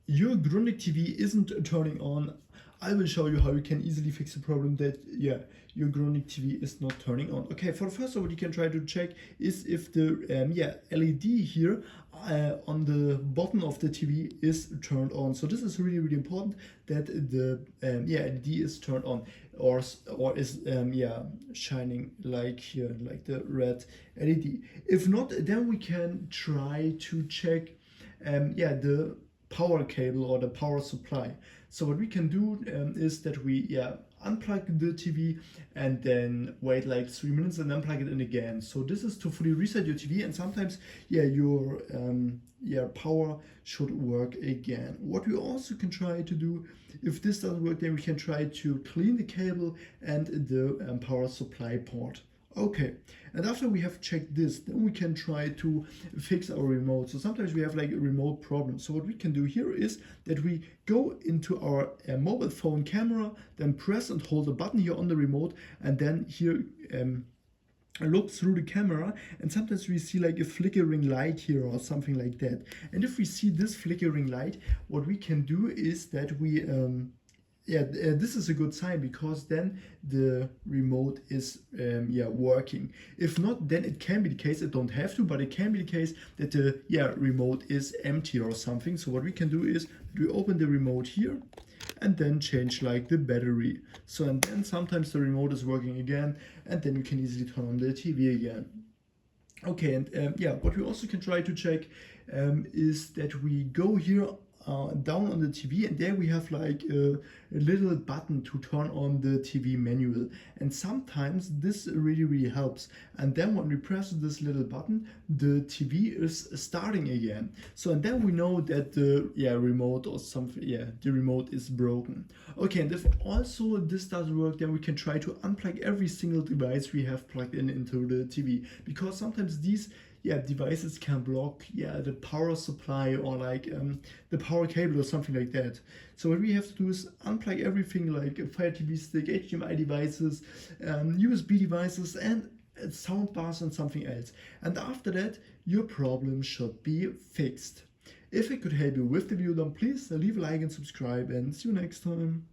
your Grundig TV isn't turning on, I will show you how you can easily fix the problem that your Grundig TV is not turning on. Okay, for the first what you can try to check is if the LED here on the bottom of the TV is turned on. So this is really important that the LED is turned on or is shining like here, like the red LED. If not, then we can try to check the power cable or the power supply. So what we can do is that we unplug the TV and then wait like 3 minutes and then plug it in again. So this is to fully reset your TV, and sometimes your power should work again. What we also can try to do, if this doesn't work, then we can try to clean the cable and the power supply port. Okay, and after we have checked this, then we can try to fix our remote. So sometimes we have like a remote problem. So what we can do here is that we go into our mobile phone camera, then press and hold the button here on the remote, and then here look through the camera, and sometimes we see like a flickering light here or something like that. And if we see this flickering light, what we can do is that we this is a good sign, because then the remote is working. If not, then it can be the case, it don't have to, but it can be the case that the remote is empty or something. So what we can do is we open the remote here and then change like the battery. So and then sometimes the remote is working again, and then we can easily turn on the TV again. Okay, and what we also can try to check is that we go here down on the TV, and there we have like a little button to turn on the TV manual, and sometimes this really helps. And then when we press this little button, the TV is starting again. So and then we know that the remote or something, the remote is broken. Okay, and if also this doesn't work, then we can try to unplug every single device we have plugged in into the TV, because sometimes these devices can block the power supply or like the power cable or something like that. So what we have to do is unplug everything, like a Fire TV stick, HDMI devices, USB devices, and sound bars and something else. And after that, your problem should be fixed. If I could help you with the video, then please leave a like and subscribe, and see you next time.